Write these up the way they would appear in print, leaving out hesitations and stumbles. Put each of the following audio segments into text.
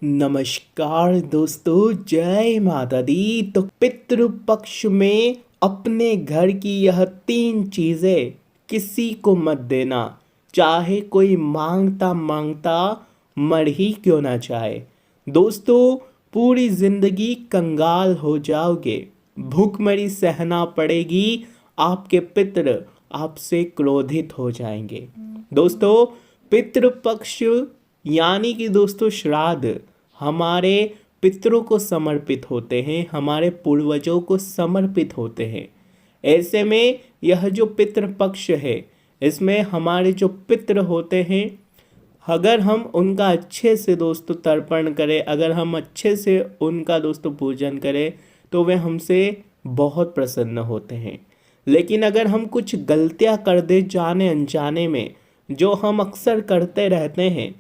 नमस्कार दोस्तों, जय माता दी। तो पितृपक्ष में अपने घर की यह 3 चीज़ें किसी को मत देना, चाहे कोई मांगता मांगता मर ही क्यों ना चाहे। दोस्तों, पूरी जिंदगी कंगाल हो जाओगे, भूखमरी सहना पड़ेगी, आपके पितृ आपसे क्रोधित हो जाएंगे। दोस्तों, पितृपक्ष यानी कि दोस्तों श्राद्ध हमारे पितरों को समर्पित होते हैं, हमारे पूर्वजों को समर्पित होते हैं। ऐसे में यह जो पितृपक्ष है, इसमें हमारे जो पितृ होते हैं, अगर हम उनका अच्छे से दोस्तों तर्पण करें, अगर हम अच्छे से उनका दोस्तों पूजन करें, तो वे हमसे बहुत प्रसन्न होते हैं। लेकिन अगर हम कुछ गलतियां कर दे जाने अनजाने में, जो हम अक्सर करते रहते हैं,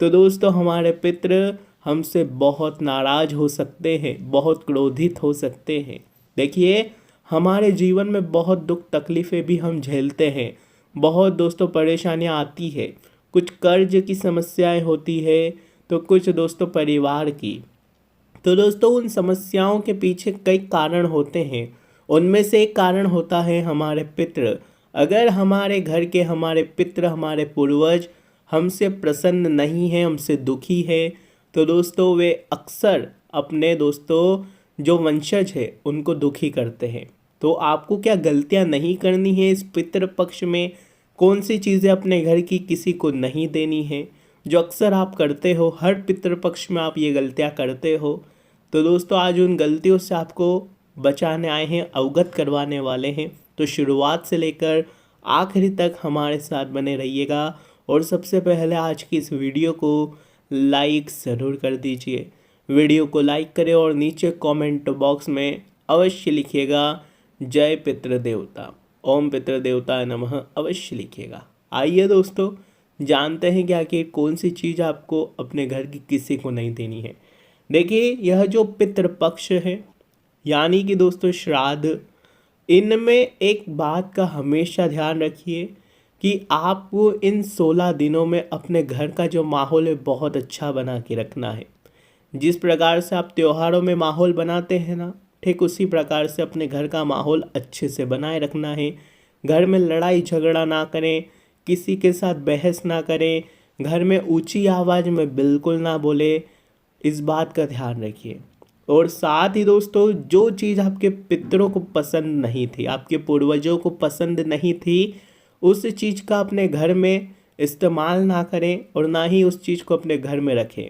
तो दोस्तों हमारे पितृ हमसे बहुत नाराज़ हो सकते हैं, बहुत क्रोधित हो सकते हैं। देखिए, हमारे जीवन में बहुत दुख तकलीफ़ें भी हम झेलते हैं, बहुत दोस्तों परेशानियां आती है, कुछ कर्ज की समस्याएं होती है, तो कुछ दोस्तों परिवार की। तो दोस्तों उन समस्याओं के पीछे कई कारण होते हैं। उनमें से एक कारण होता है हमारे पितृ। अगर हमारे घर के हमारे पितृ, हमारे पूर्वज हमसे प्रसन्न नहीं है, हमसे दुखी है, तो दोस्तों वे अक्सर अपने दोस्तों जो वंशज है उनको दुखी करते हैं। तो आपको क्या गलतियां नहीं करनी है इस पितृपक्ष में, कौन सी चीज़ें अपने घर की किसी को नहीं देनी है, जो अक्सर आप करते हो, हर पितृपक्ष में आप ये गलतियां करते हो। तो दोस्तों आज उन गलतियों से आपको बचाने आए हैं, अवगत करवाने वाले हैं। तो शुरुआत से लेकर आखिरी तक हमारे साथ बने रहिएगा। और सबसे पहले आज की इस वीडियो को लाइक ज़रूर कर दीजिए। वीडियो को लाइक करें और नीचे कमेंट बॉक्स में अवश्य लिखिएगा जय पितृदेवता, ओम पितृदेवताय नमः अवश्य लिखिएगा। आइए दोस्तों जानते हैं कि आखिर कौन सी चीज़ आपको अपने घर की किसी को नहीं देनी है। देखिए, यह जो पितृपक्ष है यानी कि दोस्तों श्राद्ध, इनमें एक बात का हमेशा ध्यान रखिए कि आपको इन 16 दिनों में अपने घर का जो माहौल है बहुत अच्छा बना के रखना है। जिस प्रकार से आप त्योहारों में माहौल बनाते हैं ना, ठीक उसी प्रकार से अपने घर का माहौल अच्छे से बनाए रखना है। घर में लड़ाई झगड़ा ना करें, किसी के साथ बहस ना करें, घर में ऊंची आवाज़ में बिल्कुल ना बोले, इस बात का ध्यान रखिए। और साथ ही दोस्तों जो चीज़ आपके पितरों को पसंद नहीं थी, आपके पूर्वजों को पसंद नहीं थी, उस चीज़ का अपने घर में इस्तेमाल ना करें और ना ही उस चीज़ को अपने घर में रखें।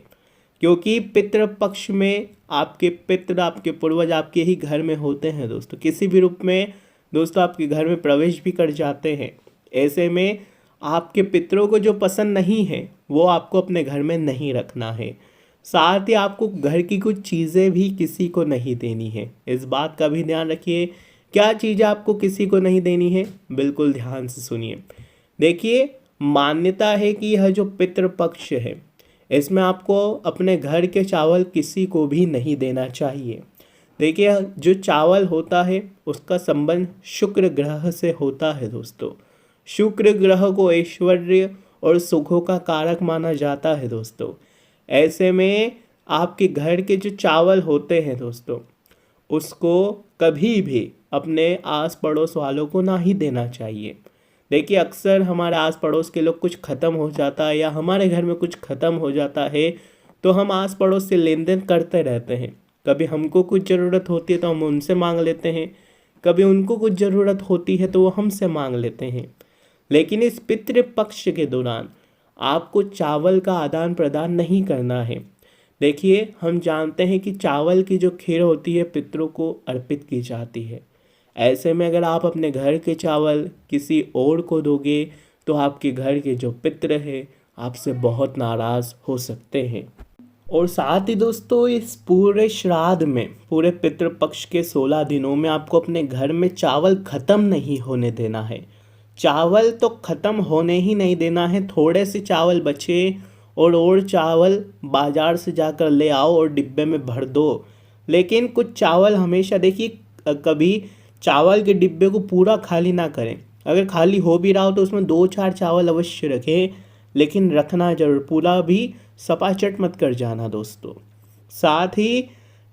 क्योंकि पितृपक्ष में आपके पितृ, आपके पूर्वज आपके ही घर में होते हैं दोस्तों, किसी भी रूप में दोस्तों आपके घर में प्रवेश भी कर जाते हैं। ऐसे में आपके पितरों को जो पसंद नहीं है वो आपको अपने घर में नहीं रखना है। साथ ही आपको घर की कुछ चीज़ें भी किसी को नहीं देनी है, इस बात का भी ध्यान रखिए। क्या चीज़ आपको किसी को नहीं देनी है, बिल्कुल ध्यान से सुनिए। देखिए, मान्यता है कि यह जो पितृपक्ष है, इसमें आपको अपने घर के चावल किसी को भी नहीं देना चाहिए। देखिए, जो चावल होता है उसका संबंध शुक्र ग्रह से होता है दोस्तों। शुक्र ग्रह को ऐश्वर्य और सुखों का कारक माना जाता है दोस्तों। ऐसे में आपके घर के जो चावल होते हैं दोस्तों, उसको कभी भी अपने आस पड़ोस वालों को ना ही देना चाहिए। देखिए, अक्सर हमारे आस पड़ोस के लोग कुछ ख़त्म हो जाता है या हमारे घर में कुछ ख़त्म हो जाता है, तो हम आस पड़ोस से लेन देन करते रहते हैं। कभी हमको कुछ ज़रूरत होती है तो हम उनसे मांग लेते हैं, कभी उनको कुछ ज़रूरत होती है तो वो हमसे मांग लेते हैं। लेकिन इस पितृपक्ष के दौरान आपको चावल का आदान प्रदान नहीं करना है। देखिए, हम जानते हैं कि चावल की जो खीर होती है पितरों को अर्पित की जाती है। ऐसे में अगर आप अपने घर के चावल किसी और को दोगे तो आपके घर के जो पितर हैं आपसे बहुत नाराज़ हो सकते हैं। और साथ ही दोस्तों इस पूरे श्राद्ध में, पूरे पितृपक्ष के 16 दिनों में आपको अपने घर में चावल ख़त्म नहीं होने देना है। चावल तो ख़त्म होने ही नहीं देना है। थोड़े से चावल बचे और चावल बाज़ार से जाकर ले आओ और डिब्बे में भर दो। लेकिन कुछ चावल हमेशा देखिए, कभी चावल के डिब्बे को पूरा खाली ना करें। अगर खाली हो भी रहा हो तो उसमें 2-4 चावल अवश्य रखें, लेकिन रखना जरूर, पूरा भी सपाचट मत कर जाना दोस्तों। साथ ही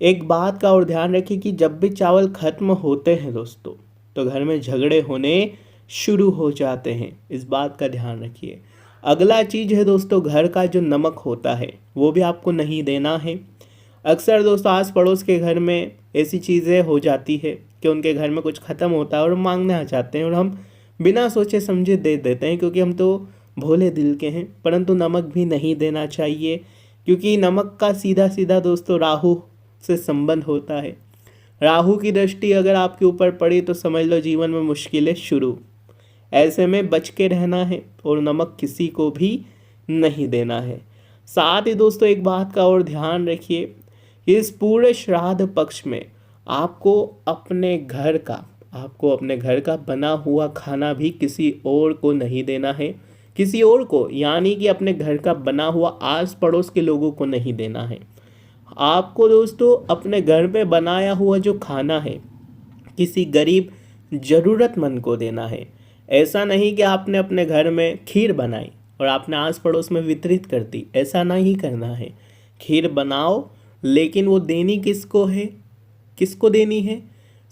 एक बात का और ध्यान रखिए कि जब भी चावल खत्म होते हैं दोस्तों, तो घर में झगड़े होने शुरू हो जाते हैं, इस बात का ध्यान रखिए। अगला चीज़ है दोस्तों, घर का जो नमक होता है वो भी आपको नहीं देना है। अक्सर दोस्तों आस पड़ोस के घर में ऐसी चीज़ें हो जाती है कि उनके घर में कुछ ख़त्म होता है और मांगने आ जाते हैं और हम बिना सोचे समझे दे देते हैं, क्योंकि हम तो भोले दिल के हैं। परंतु नमक भी नहीं देना चाहिए, क्योंकि नमक का सीधा सीधा दोस्तों राहु से संबंध होता है। राहु की दृष्टि अगर आपके ऊपर पड़ी तो समझ लो जीवन में मुश्किलें शुरू। ऐसे में बच के रहना है और नमक किसी को भी नहीं देना है। साथ ही दोस्तों एक बात का और ध्यान रखिए कि इस पूरे श्राद्ध पक्ष में आपको अपने घर का बना हुआ खाना भी किसी और को नहीं देना है। किसी और को यानी कि अपने घर का बना हुआ आस पड़ोस के लोगों को नहीं देना है। आपको दोस्तों अपने घर पे बनाया हुआ जो खाना है किसी गरीब ज़रूरतमंद को देना है। ऐसा नहीं कि आपने अपने घर में खीर बनाई और आपने आस पड़ोस में वितरित कर दी, ऐसा नहीं करना है। खीर बनाओ, लेकिन वो देनी किसको है? किसको देनी है?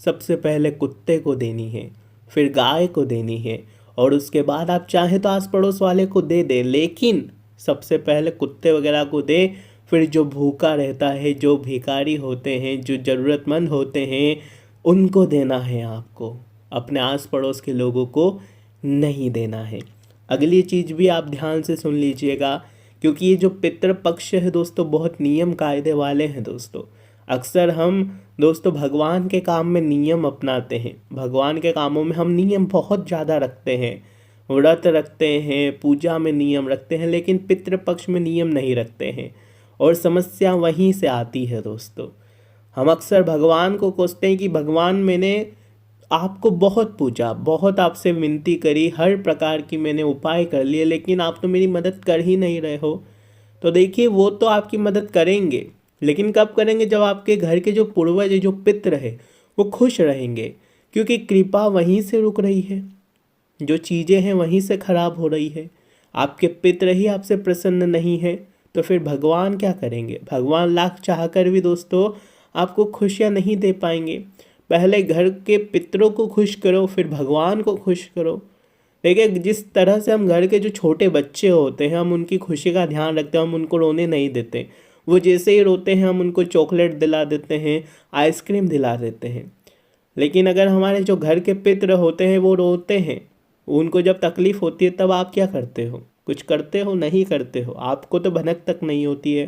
सबसे पहले कुत्ते को देनी है, फिर गाय को देनी है, और उसके बाद आप चाहे तो आस पड़ोस वाले को दे दें, लेकिन सबसे पहले कुत्ते वगैरह को दे। फिर जो भूखा रहता है, जो भिखारी होते हैं, जो ज़रूरतमंद होते हैं, उनको देना है आपको। अपने आस पड़ोस के लोगों को नहीं देना है। अगली चीज़ भी आप ध्यान से सुन लीजिएगा, क्योंकि ये जो पितृपक्ष है दोस्तों बहुत नियम कायदे वाले हैं दोस्तों। अक्सर हम दोस्तों भगवान के काम में नियम अपनाते हैं, भगवान के कामों में हम नियम बहुत ज़्यादा रखते हैं, व्रत रखते हैं, पूजा में नियम रखते हैं, लेकिन पितृपक्ष में नियम नहीं रखते हैं और समस्या वहीं से आती है दोस्तों। हम अक्सर भगवान को कोसते हैं कि भगवान मैंने आपको बहुत पूजा, बहुत आपसे विनती करी, हर प्रकार की मैंने उपाय कर लिए, लेकिन आप तो मेरी मदद कर ही नहीं रहे हो। तो देखिए वो तो आपकी मदद करेंगे, लेकिन कब करेंगे? जब आपके घर के जो पूर्वज जो पितृ है वो खुश रहेंगे, क्योंकि कृपा वहीं से रुक रही है, जो चीज़ें हैं वहीं से खराब हो रही है। आपके पितृ ही आपसे प्रसन्न नहीं है तो फिर भगवान क्या करेंगे? भगवान लाख चाह कर भी दोस्तों आपको खुशियाँ नहीं दे पाएंगे। पहले घर के पितरों को खुश करो, फिर भगवान को खुश करो। देखिए जिस तरह से हम घर के जो छोटे बच्चे होते हैं हम उनकी खुशी का ध्यान रखते हैं, हम उनको रोने नहीं देते। वो जैसे ही रोते हैं हम उनको चॉकलेट दिला देते हैं, आइसक्रीम दिला देते हैं। लेकिन अगर हमारे जो घर के पितर होते हैं वो रोते हैं, उनको जब तकलीफ़ होती है तब आप क्या करते हो? कुछ करते हो? नहीं करते हो। आपको तो भनक तक नहीं होती है।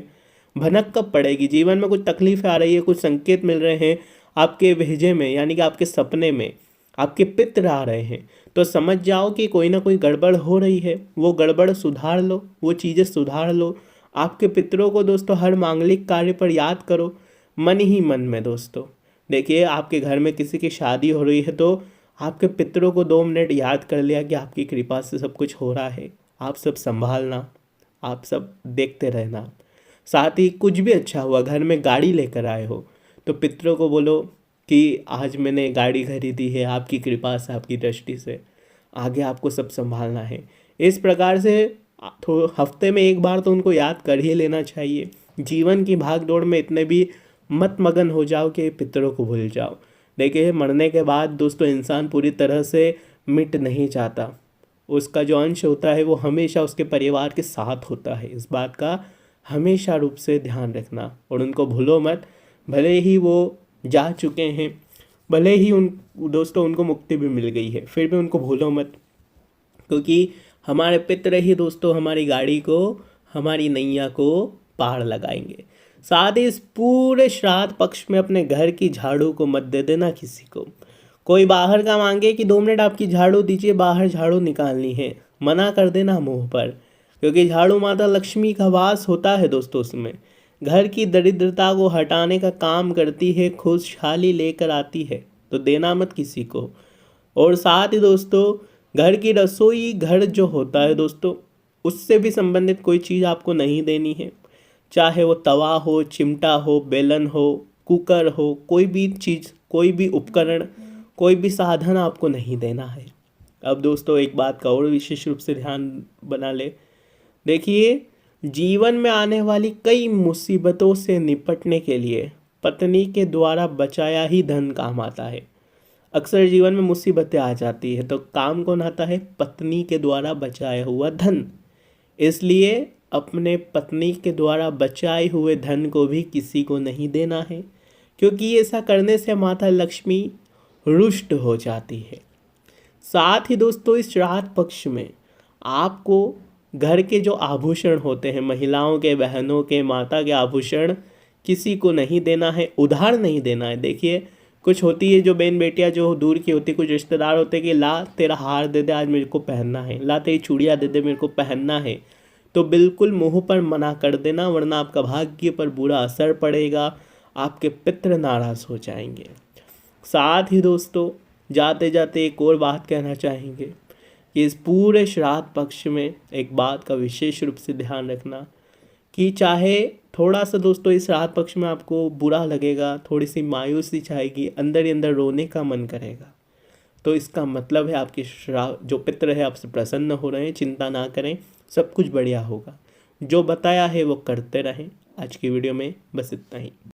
भनक कब पड़ेगी? जीवन में कुछ तकलीफ आ रही है, कुछ संकेत मिल रहे हैं आपके भेजे में, यानी कि आपके सपने में आपके पितर आ रहे हैं, तो समझ जाओ कि कोई ना कोई गड़बड़ हो रही है। वो गड़बड़ सुधार लो, वो चीज़ें सुधार लो। आपके पितरों को दोस्तों हर मांगलिक कार्य पर याद करो, मन ही मन में दोस्तों। देखिए आपके घर में किसी की शादी हो रही है तो आपके पितरों को 2 मिनट याद कर लिया कि आपकी कृपा से सब कुछ हो रहा है, आप सब संभालना, आप सब देखते रहना। साथ ही कुछ भी अच्छा हुआ, घर में गाड़ी लेकर आए हो तो पितरों को बोलो कि आज मैंने गाड़ी खरीदी है, आपकी कृपा से, आपकी दृष्टि से आगे आपको सब संभालना है। इस प्रकार से हफ्ते में एक बार तो उनको याद कर ही लेना चाहिए। जीवन की भाग दौड़ में इतने भी मत मगन हो जाओ कि पितरों को भूल जाओ। देखिए मरने के बाद दोस्तों इंसान पूरी तरह से मिट नहीं जाता, उसका जो अंश होता है वो हमेशा उसके परिवार के साथ होता है। इस बात का हमेशा रूप से ध्यान रखना और उनको भूलो मत। भले ही वो जा चुके हैं, भले ही उन दोस्तों उनको मुक्ति भी मिल गई है, फिर भी उनको भूलो मत, क्योंकि हमारे पितर ही दोस्तों हमारी गाड़ी को, हमारी नैया को पार लगाएंगे। साथ ही इस पूरे श्राद्ध पक्ष में अपने घर की झाड़ू को मत दे देना किसी को। कोई बाहर का मांगे कि 2 मिनट आपकी झाड़ू दीजिए, बाहर झाड़ू निकालनी है, मना कर देना मुंह पर, क्योंकि झाड़ू माता लक्ष्मी का वास होता है दोस्तों। उसमें घर की दरिद्रता को हटाने का काम करती है, खुशहाली लेकर आती है, तो देना मत किसी को। और साथ ही दोस्तों घर की रसोई घर जो होता है दोस्तों, उससे भी संबंधित कोई चीज़ आपको नहीं देनी है, चाहे वो तवा हो, चिमटा हो, बेलन हो, कुकर हो, कोई भी चीज़, कोई भी उपकरण, कोई भी साधन आपको नहीं देना है। अब दोस्तों एक बात का और विशेष रूप से ध्यान बना ले, देखिए जीवन में आने वाली कई मुसीबतों से निपटने के लिए पत्नी के द्वारा बचाया ही धन काम आता है। अक्सर जीवन में मुसीबतें आ जाती है तो काम कौन आता है? पत्नी के द्वारा बचाया हुआ धन। इसलिए अपने पत्नी के द्वारा बचाए हुए धन को भी किसी को नहीं देना है, क्योंकि ऐसा करने से माता लक्ष्मी रुष्ट हो जाती है। साथ ही दोस्तों, इस श्राद्ध पक्ष में आपको घर के जो आभूषण होते हैं, महिलाओं के, बहनों के, माता के आभूषण किसी को नहीं देना है, उधार नहीं देना है। देखिए, कुछ होती है जो बहन बेटियां जो दूर की होती, कुछ रिश्तेदार होते हैं कि ला तेरा हार दे दे, आज मेरे को पहनना है, ला तेरी चूड़ियाँ दे दे, मेरे को पहनना है। तो बिल्कुल मुंह पर मना कर देना, वरना आपका भाग्य पर बुरा असर पड़ेगा, आपके पितृ नाराज हो जाएंगे। साथ ही दोस्तों, जाते जाते एक और बात कहना चाहेंगे कि इस पूरे श्राद्ध पक्ष में एक बात का विशेष रूप से ध्यान रखना कि चाहे थोड़ा सा दोस्तों इस श्राद्ध पक्ष में आपको बुरा लगेगा, थोड़ी सी मायूसी छाएगी, अंदर ही अंदर रोने का मन करेगा, तो इसका मतलब है आपके जो पितृ है आपसे प्रसन्न हो रहे हैं। चिंता ना करें, सब कुछ बढ़िया होगा। जो बताया है वो करते रहें। आज की वीडियो में बस इतना ही।